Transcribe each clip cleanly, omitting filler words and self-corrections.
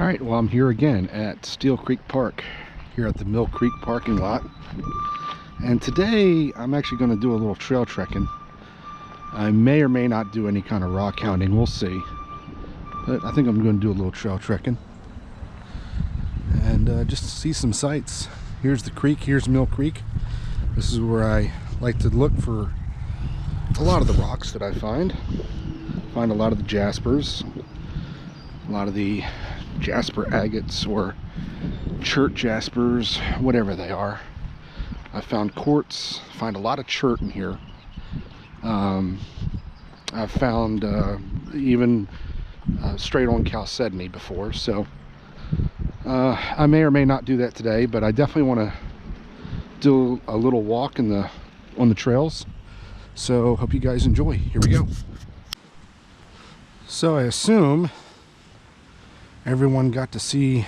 All right, well, I'm here again at Steele Creek Park, here at the Mill Creek parking lot. And today I'm actually going to do a little trail trekking. I may or may not do any kind of rock hounding, we'll see. But I think I'm going to do a little trail trekking and just see some sights. Here's the creek, here's Mill Creek. This is where I like to look for a lot of the rocks that I find. Find a lot of the jaspers, a lot of the jasper agates or chert jaspers, whatever they are. I found quartz, find a lot of chert in here. I've found even straight on chalcedony before, so I may or may not do that today, but I definitely want to do a little walk on the trails. So hope you guys enjoy. Here we go. So I assume everyone got to see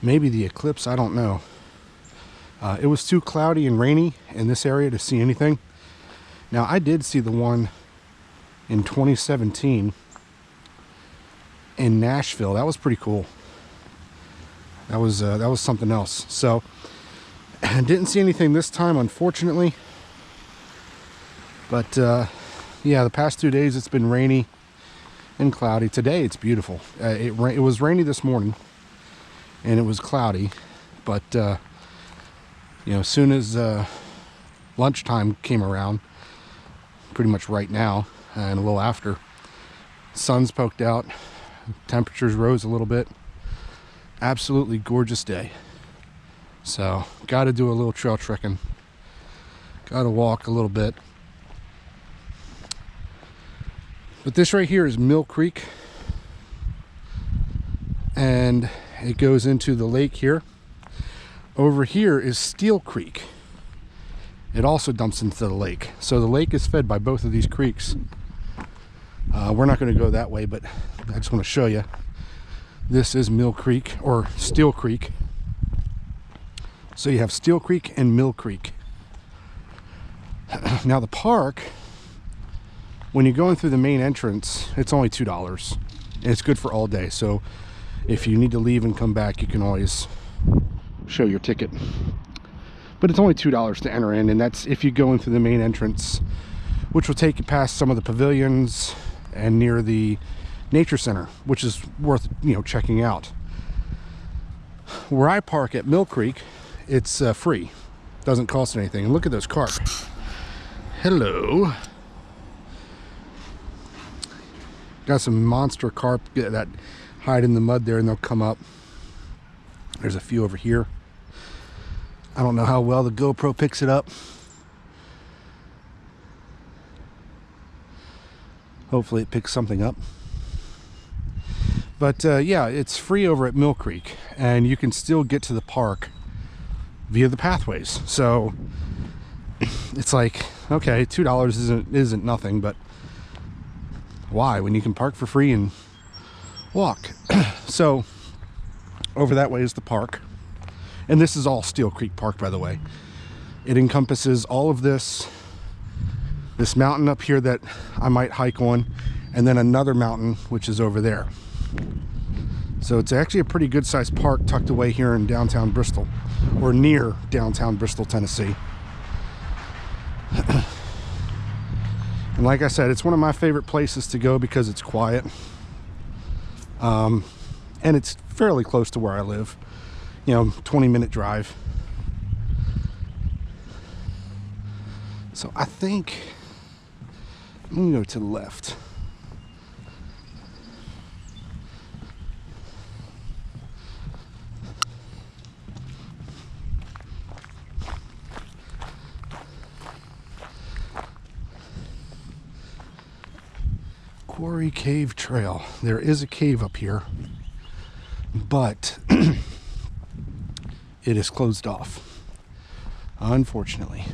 maybe the eclipse, I don't know. It was too cloudy and rainy in this area to see anything. Now I did see the one in 2017 in Nashville. That was pretty cool. That was something else. So I didn't see anything this time, unfortunately. But yeah, the past 2 days it's been rainy and cloudy. Today it's beautiful. It was rainy this morning and it was cloudy, but you know, as soon as lunchtime came around, pretty much right now and a little after, sun's poked out, temperatures rose a little bit. Absolutely gorgeous day. So got to do a little trail trekking, got to walk a little bit. But this right here is Mill Creek, and it goes into the lake here. Over here is Steele Creek. It also dumps into the lake. So the lake is fed by both of these creeks. We're not going to go that way, but I just want to show you. This is Mill Creek, or Steele Creek. So you have Steele Creek and Mill Creek. Now the park, when you're going through the main entrance, it's only $2. And it's good for all day. So if you need to leave and come back, you can always show your ticket. But it's only $2 to enter in, and that's if you go into the main entrance, which will take you past some of the pavilions and near the nature center, which is worth, you know, checking out. Where I park at Mill Creek, it's free. Doesn't cost anything. And look at those carp. Hello. Got some monster carp that hide in the mud there, and they'll come up. There's a few over here. I don't know how well the GoPro picks it up. Hopefully it picks something up. But yeah, it's free over at Mill Creek, and you can still get to the park via the pathways. So it's like, okay, $2 isn't nothing, but why when you can park for free and walk? So over that way is the park, and this is all Steele Creek Park, by the way. It encompasses all of this mountain up here that I might hike on, and then another mountain which is over there. So it's actually a pretty good sized park tucked away here in downtown Bristol, or near downtown Bristol, Tennessee. And like I said, it's one of my favorite places to go because it's quiet. And it's fairly close to where I live. You know, 20-minute drive. So I think I'm gonna go to the left. Quarry Cave Trail. There is a cave up here, but it is closed off, unfortunately.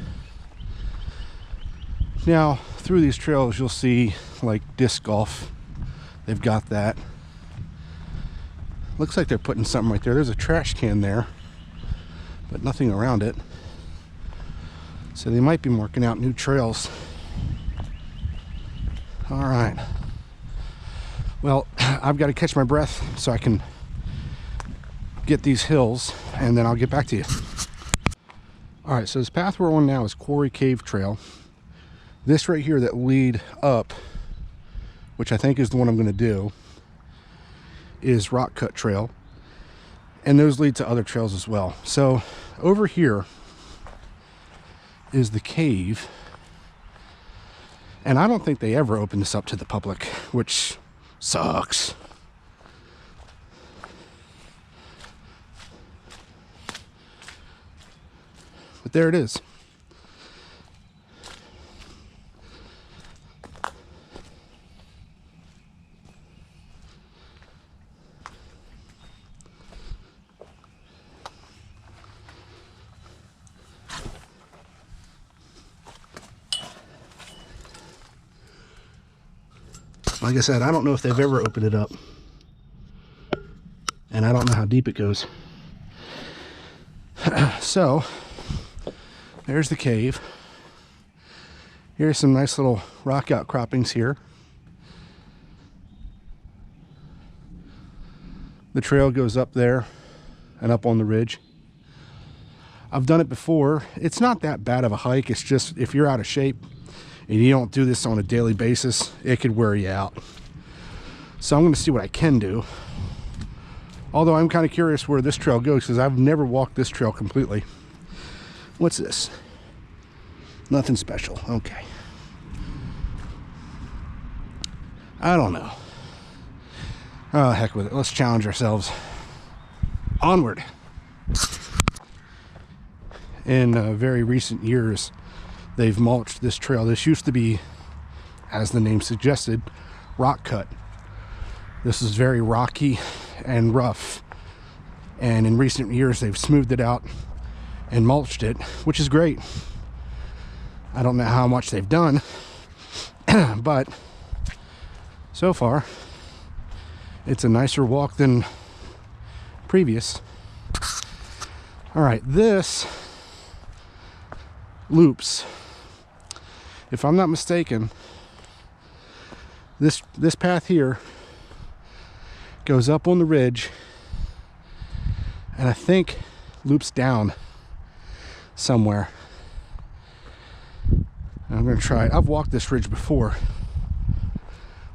Now, through these trails, you'll see like disc golf. They've got that. Looks like they're putting something right there. There's a trash can there, but nothing around it. So they might be marking out new trails. All right. Well, I've got to catch my breath so I can get these hills, and then I'll get back to you. All right, so this path we're on now is Quarry Cave Trail. This right here that lead up, which I think is the one I'm going to do, is Rock Cut Trail, and those lead to other trails as well. So over here is the cave, and I don't think they ever open this up to the public, which sucks. But there it is. Like I said, I don't know if they've ever opened it up, and I don't know how deep it goes. So there's the cave. Here's some nice little rock outcroppings here. The trail goes up there and up on the ridge. I've done it before. It's not that bad of a hike. It's just if you're out of shape and you don't do this on a daily basis, it could wear you out. So I'm going to see what I can do. Although I'm kind of curious where this trail goes, because I've never walked this trail completely. What's this? Nothing special. Okay. I don't know. Oh, heck with it. Let's challenge ourselves. Onward. In very recent years, they've mulched this trail. This used to be, as the name suggested, rock cut. This is very rocky and rough, and in recent years they've smoothed it out and mulched it, which is great. I don't know how much they've done, but so far it's a nicer walk than previous. All right, this loops, if I'm not mistaken, this path here goes up on the ridge and I think loops down somewhere. I'm going to try it. I've walked this ridge before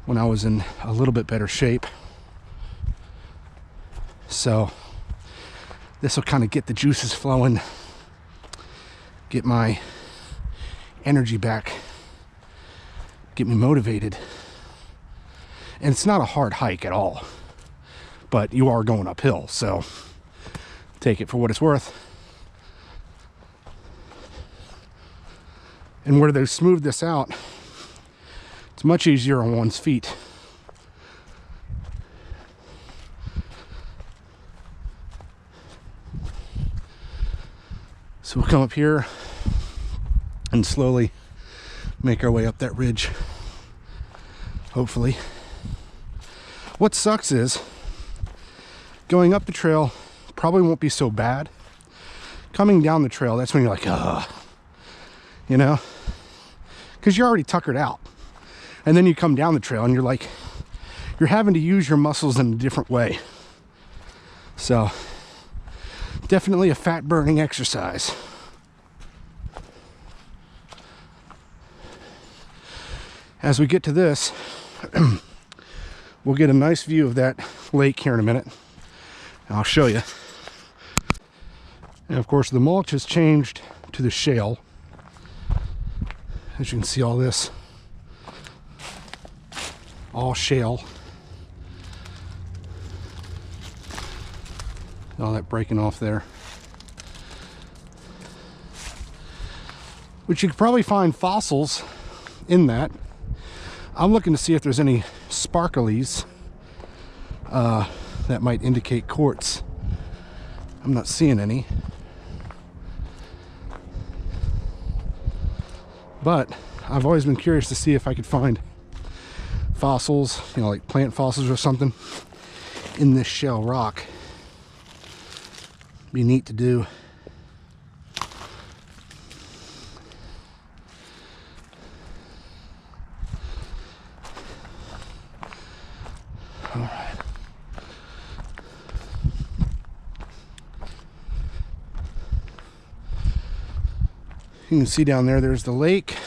when I was in a little bit better shape, so this will kind of get the juices flowing, get my energy back, get me motivated. And it's not a hard hike at all, but you are going uphill, so take it for what it's worth. And where they smooth this out, it's much easier on one's feet. So we'll come up here and slowly make our way up that ridge, hopefully. What sucks is going up the trail probably won't be so bad. Coming down the trail, that's when you're like, you know, because you're already tuckered out. And then you come down the trail and you're like, you're having to use your muscles in a different way. So definitely a fat burning exercise. As we get to this, we'll get a nice view of that lake here in a minute. And I'll show you. And of course the mulch has changed to the shale. As you can see, all this, all shale. All that breaking off there. Which you could probably find fossils in that. I'm looking to see if there's any sparklies that might indicate quartz. I'm not seeing any. But I've always been curious to see if I could find fossils, you know, like plant fossils or something in this shale rock. Be neat to do. You can see down there, there's the lake.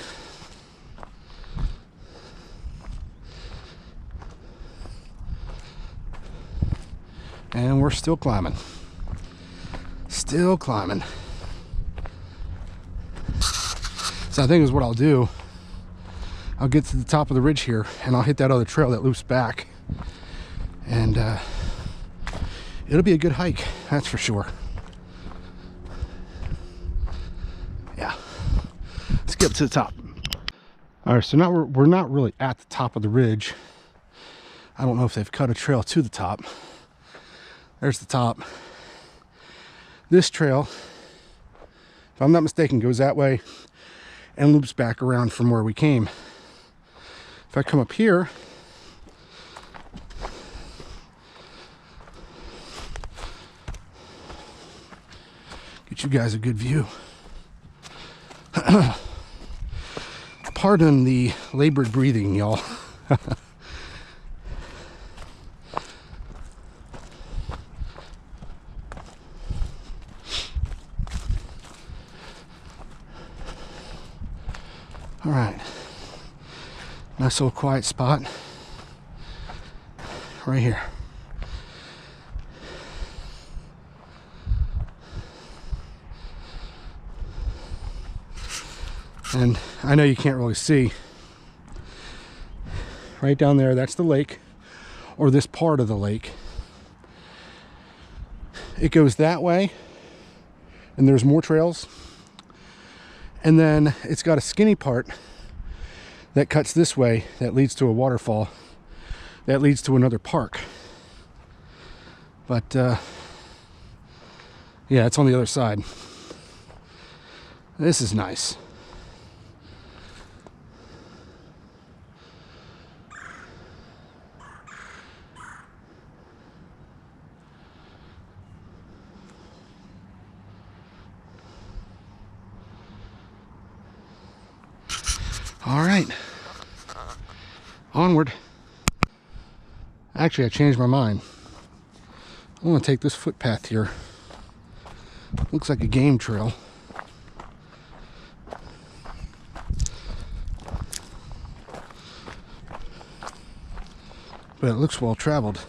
And we're still climbing. Still climbing. So I think is what I'll do. I'll get to the top of the ridge here and I'll hit that other trail that loops back. And it'll be a good hike, that's for sure. Yeah. Let's get up to the top. All right, so now we're not really at the top of the ridge. I don't know if they've cut a trail to the top. There's the top. This trail, if I'm not mistaken, goes that way and loops back around from where we came. If I come up here, get you guys a good view. Pardon the labored breathing, y'all. All right, nice little quiet spot right here. And I know you can't really see. Right down there, that's the lake, or this part of the lake. It goes that way, and there's more trails. And then it's got a skinny part that cuts this way, that leads to a waterfall, that leads to another park. But yeah, it's on the other side. This is nice. All right, onward. Actually, I changed my mind. I want to take this footpath here. Looks like a game trail. But it looks well traveled.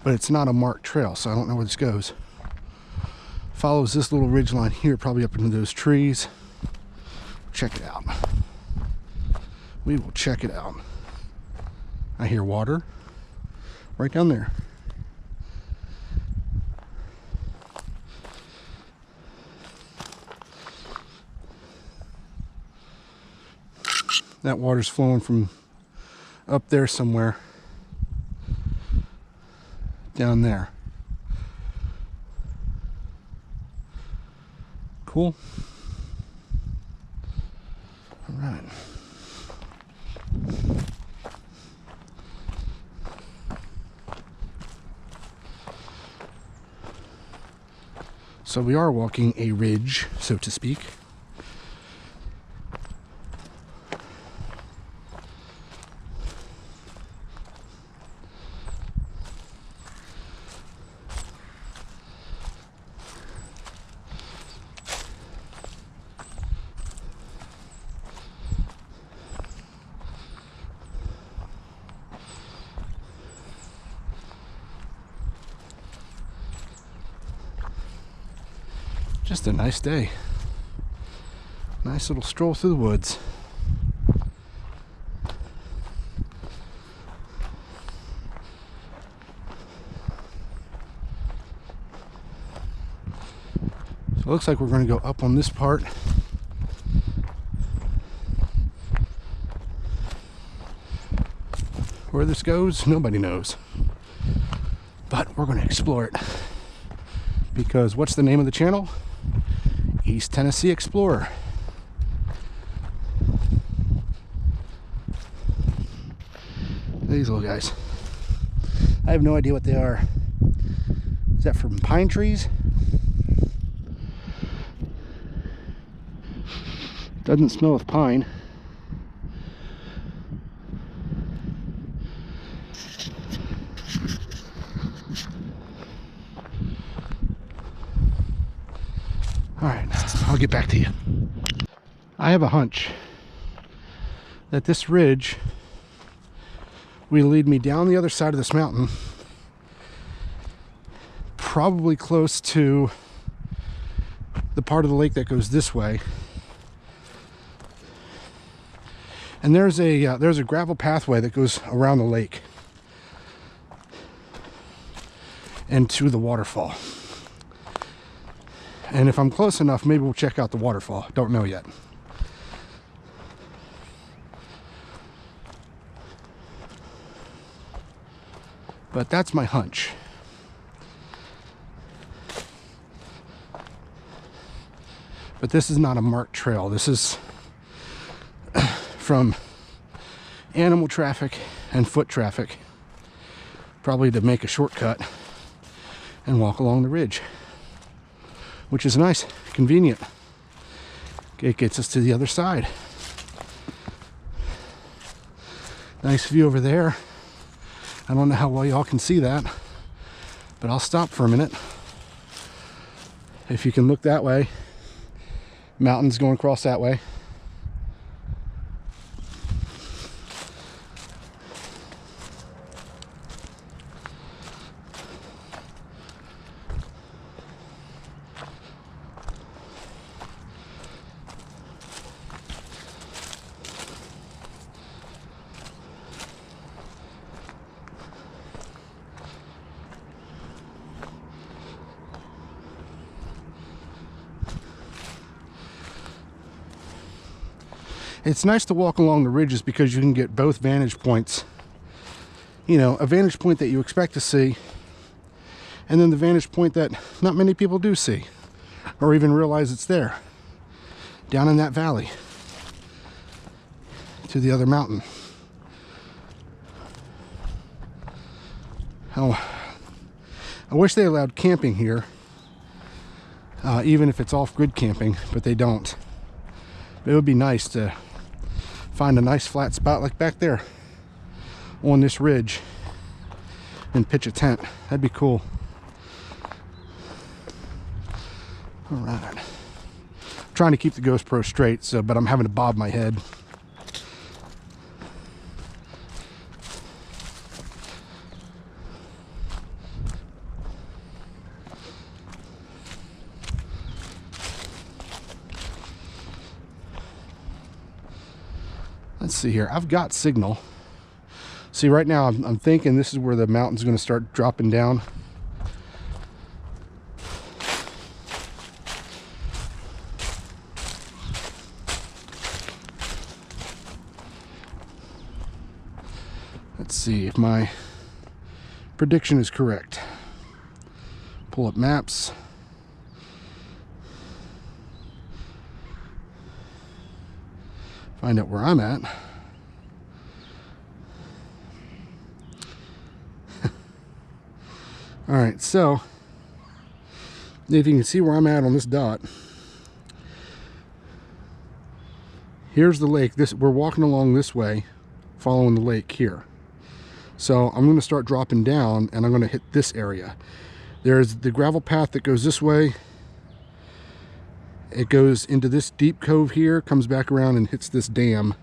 But it's not a marked trail, so I don't know where this goes. Follows this little ridge line here, probably up into those trees. Check it out. We will check it out. I hear water right down there. That water's flowing from up there somewhere down there. Cool. All right. So we are walking a ridge, so to speak. Just a nice day. Nice little stroll through the woods. So it looks like we're going to go up on this part. Where this goes, nobody knows. But we're going to explore it. Because what's the name of the channel? East Tennessee Explorer. These little guys. I have no idea what they are. Is that from pine trees? Doesn't smell of pine. I'll get back to you. I have a hunch that this ridge will lead me down the other side of this mountain, probably close to the part of the lake that goes this way. And there's a gravel pathway that goes around the lake and to the waterfall. And if I'm close enough, maybe we'll check out the waterfall. Don't know yet. But that's my hunch. But this is not a marked trail. This is from animal traffic and foot traffic, probably to make a shortcut and walk along the ridge, which is nice, convenient. It gets us to the other side. Nice view over there. I don't know how well y'all can see that, but I'll stop for a minute. If you can look that way, mountains going across that way. It's nice to walk along the ridges because you can get both vantage points. You know, a vantage point that you expect to see, and then the vantage point that not many people do see or even realize it's there, down in that valley to the other mountain. Oh, I wish they allowed camping here, even if it's off-grid camping, but they don't. It would be nice to find a nice flat spot like back there on this ridge and pitch a tent. That'd be cool. All right. I'm trying to keep the GoPro straight, but I'm having to bob my head. Let's see here. I've got signal. See, right now I'm thinking this is where the mountain's going to start dropping down. Let's see if my prediction is correct. Pull up maps. Find out where I'm at. All right, so if you can see where I'm at on this dot, here's the lake. We're walking along this way, following the lake here. So I'm going to start dropping down, and I'm going to hit this area. There's the gravel path that goes this way. It goes into this deep cove here, comes back around and hits this dam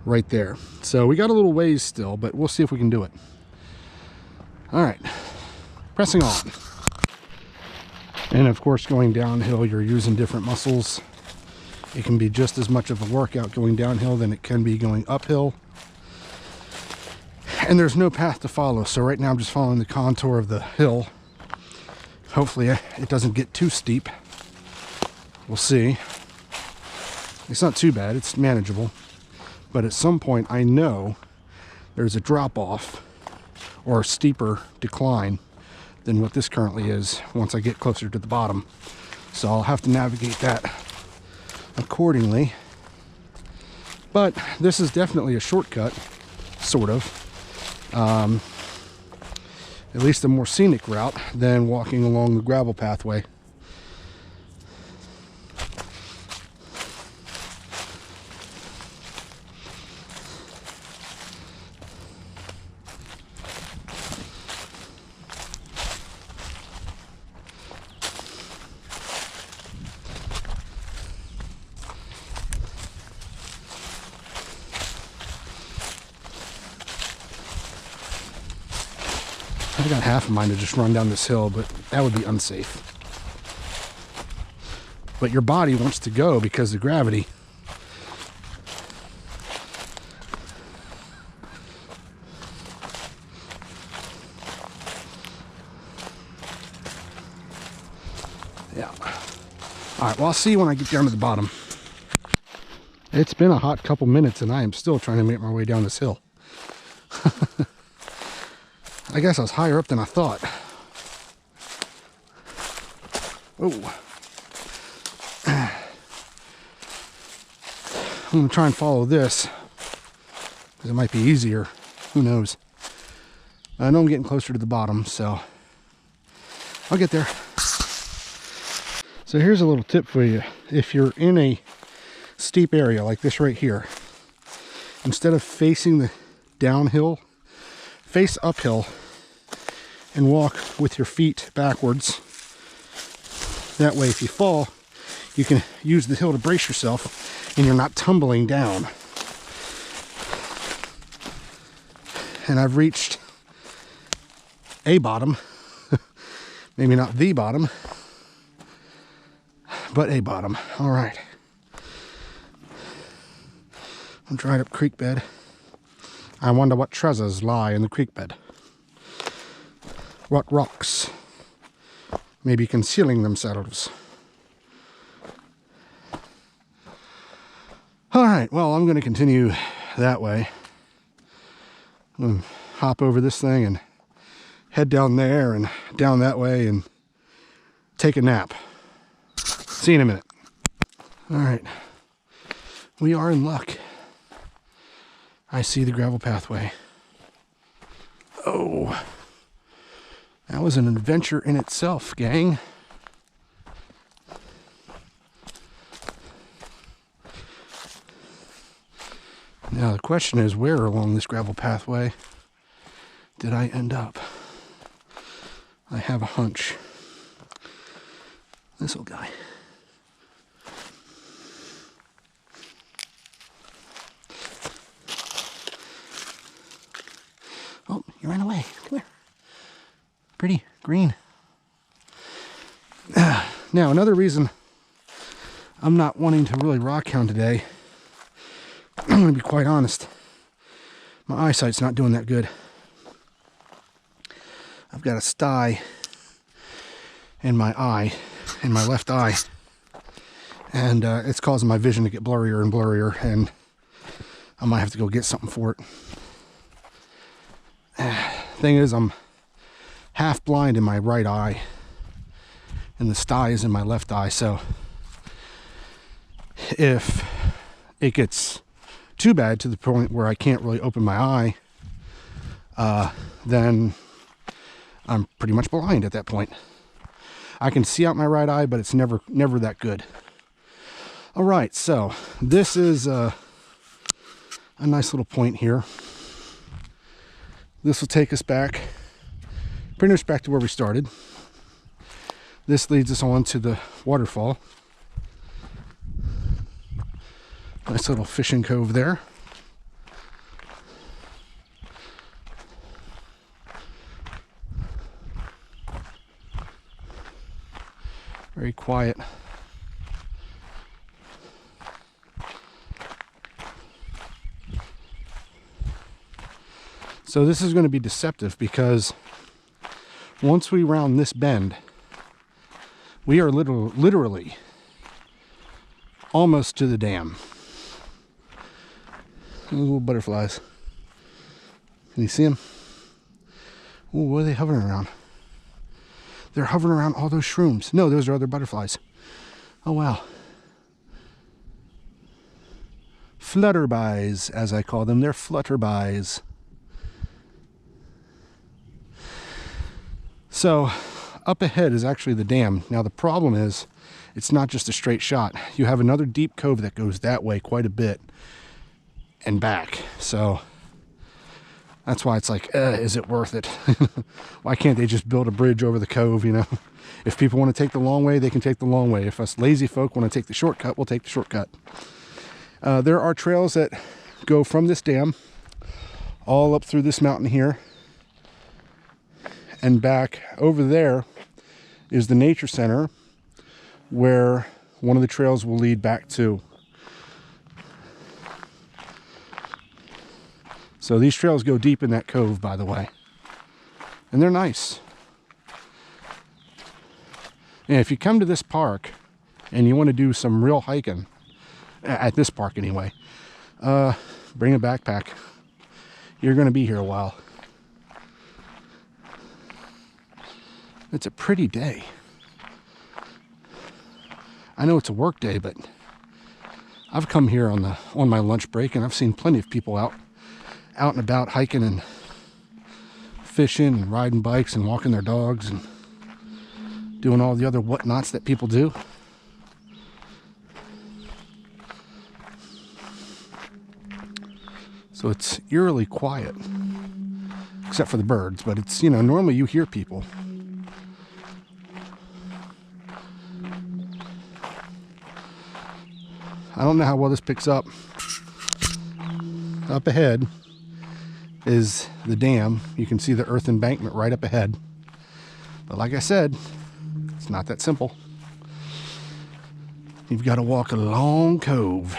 right there. So we got a little ways still, but we'll see if we can do it. All right, pressing on. And of course, going downhill, you're using different muscles. It can be just as much of a workout going downhill than it can be going uphill. And there's no path to follow, so right now I'm just following the contour of the hill. Hopefully it doesn't get too steep. We'll see. It's not too bad, it's manageable. But at some point I know there's a drop off or a steeper decline than what this currently is once I get closer to the bottom. So I'll have to navigate that accordingly. But this is definitely a shortcut, sort of. At least a more scenic route than walking along the gravel pathway. I got half of mine to just run down this hill, but that would be unsafe. But your body wants to go because of gravity. Yeah. All right, well, I'll see you when I get down to the bottom. It's been a hot couple minutes and I am still trying to make my way down this hill. I guess I was higher up than I thought. Oh. I'm going to try and follow this because it might be easier. Who knows? I know I'm getting closer to the bottom, so I'll get there. So here's a little tip for you. If you're in a steep area like this right here, instead of facing the downhill, face uphill and walk with your feet backwards. That way, if you fall, you can use the hill to brace yourself and you're not tumbling down. And I've reached a bottom, maybe not the bottom, but a bottom. All right. I'm dried up creek bed. I wonder what treasures lie in the creek bed. What rocks may be concealing themselves. All right, well, I'm going to continue that way. I'm going to hop over this thing and head down there and down that way and take a nap. See you in a minute. All right, we are in luck. I see the gravel pathway. Oh, that was an adventure in itself, gang. Now the question is, where along this gravel pathway did I end up? I have a hunch. This old guy. Oh, you ran away. Come here. Pretty green. Now, another reason I'm not wanting to really rock hound today, I'm going to be quite honest, my eyesight's not doing that good. I've got a sty in my eye, in my left eye, and it's causing my vision to get blurrier and blurrier, and I might have to go get something for it. Thing is, I'm half blind in my right eye, and the sty is in my left eye, so if it gets too bad to the point where I can't really open my eye, then I'm pretty much blind at that point. I can see out my right eye, but it's never that good. All right, so this is a nice little point here. This will take us back, pretty much back to where we started. This leads us on to the waterfall. Nice little fishing cove there. Very quiet. So this is going to be deceptive because once we round this bend, we are literally almost to the dam. Those little butterflies. Can you see them? Ooh, what are they hovering around? They're hovering around all those shrooms. No, those are other butterflies. Oh, wow. Flutterbies, as I call them. They're flutterbies. So, up ahead is actually the dam. Now, the problem is, it's not just a straight shot. You have another deep cove that goes that way quite a bit and back. So, that's why it's like, is it worth it? Why can't they just build a bridge over the cove, you know? If people want to take the long way, they can take the long way. If us lazy folk want to take the shortcut, we'll take the shortcut. There are trails that go from this dam all up through this mountain here. and back over there is the nature center where one of the trails will lead back to. So these trails go deep in that cove, by the way, and they're nice. And if you come to this park and you want to do some real hiking, at this park anyway, bring a backpack. You're going to be here a while. It's a pretty day. I know it's a work day, but I've come here on my lunch break, and I've seen plenty of people out and about hiking and fishing and riding bikes and walking their dogs and doing all the other whatnots that people do. So it's eerily quiet, except for the birds, but it's, you know, normally you hear people. I don't know how well this picks up. Up ahead is the dam. You can see the earth embankment right up ahead. But like I said, it's not that simple. You've got to walk a long cove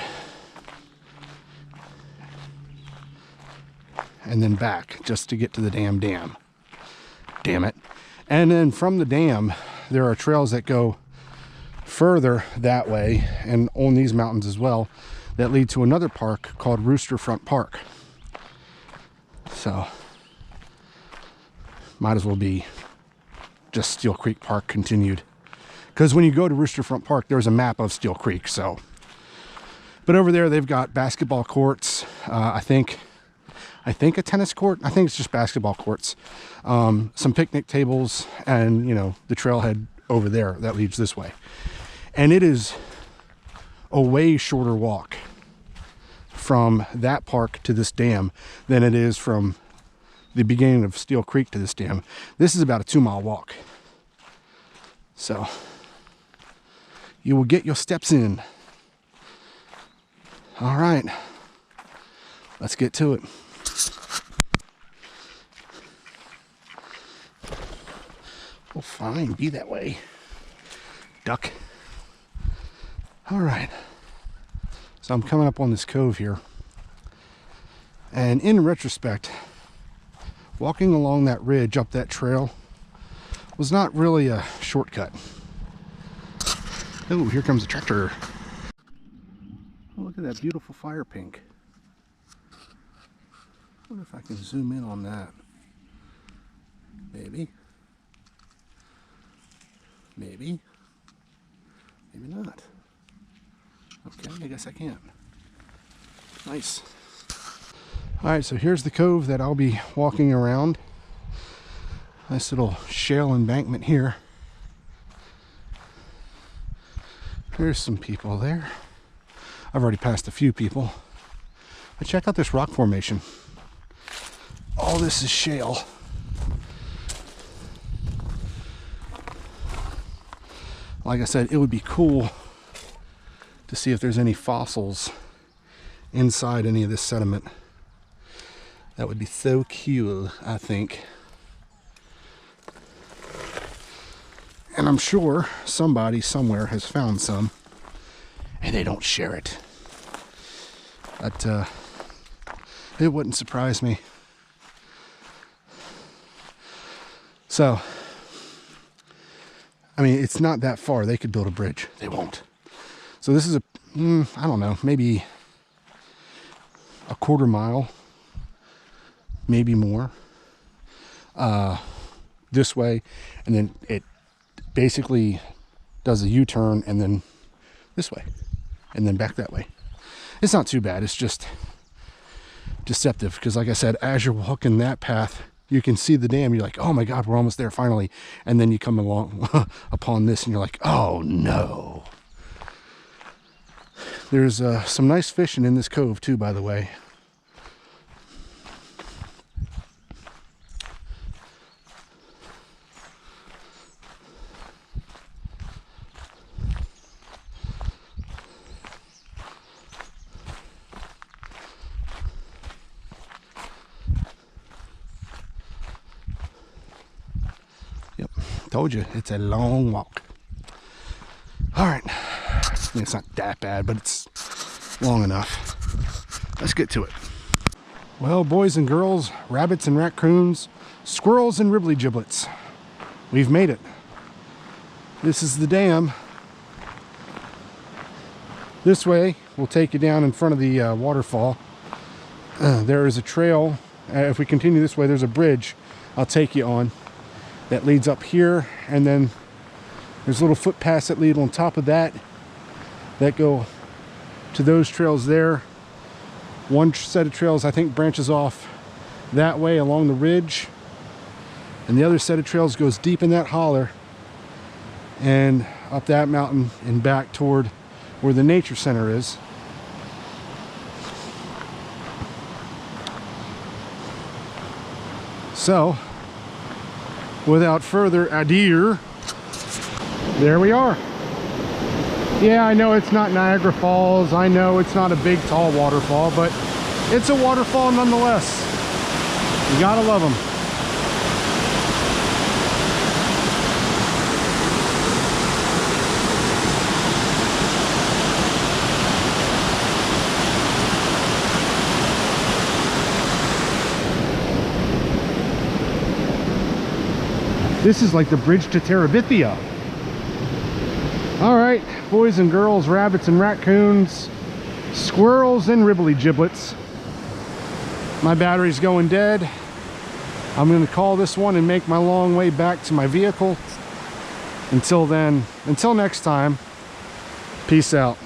and then back just to get to the damn dam. Damn it. And then from the dam, there are trails that go further that way and on these mountains as well that lead to another park called Rooster Front Park. So might as well be just Steele Creek Park continued, because when you go to Rooster Front Park, there's a map of Steele Creek. So, but over there they've got basketball courts, I think a tennis court. I think it's just basketball courts, some picnic tables, and you know, the trailhead over there that leads this way. And it is a way shorter walk from that park to this dam than it is from the beginning of Steele Creek to this dam. This is about a 2-mile walk. So you will get your steps in. All right, let's get to it. Oh, fine, be that way, duck. All right, so I'm coming up on this cove here, and in retrospect, walking along that ridge up that trail was not really a shortcut. Oh, here comes a tractor. Oh, look at that beautiful fire pink. I wonder if I can zoom in on that. Maybe. Maybe. Maybe not. Okay, I guess I can't. Nice. Alright, so here's the cove that I'll be walking around. Nice little shale embankment here. There's some people there. I've already passed a few people. But check out this rock formation. All this is shale. Like I said, it would be cool to see if there's any fossils inside any of this sediment. That would be so cool, I think. And I'm sure somebody somewhere has found some and they don't share it. But it wouldn't surprise me. So, I mean, it's not that far. They could build a bridge. They won't. So this is a, I don't know, maybe a quarter mile, maybe more, this way. And then it basically does a U-turn and then this way and then back that way. It's not too bad. It's just deceptive because, like I said, as you're walking that path, you can see the dam. You're like, oh my God, we're almost there finally. And then you come along upon this and you're like, oh no. There's some nice fishing in this cove too, by the way. Told you, it's a long walk. All right. I mean, it's not that bad, but it's long enough. Let's get to it. Well, boys and girls, rabbits and raccoons, squirrels and ribbly giblets, we've made it. This is the dam. This way will take you down in front of the waterfall. There is a trail. If we continue this way, there's a bridge I'll take you on that leads up here, and then there's little footpaths that lead on top of that go to those trails there. One set of trails I think branches off that way along the ridge, and the other set of trails goes deep in that holler and up that mountain and back toward where the nature center is. So, without further ado, there we are. Yeah, I know it's not Niagara Falls. I know it's not a big, tall waterfall, but it's a waterfall nonetheless. You gotta love them. This is like the bridge to Terabithia. All right, boys and girls, rabbits and raccoons, squirrels and ribbly giblets. My battery's going dead. I'm gonna call this one and make my long way back to my vehicle. Until then, until next time, peace out.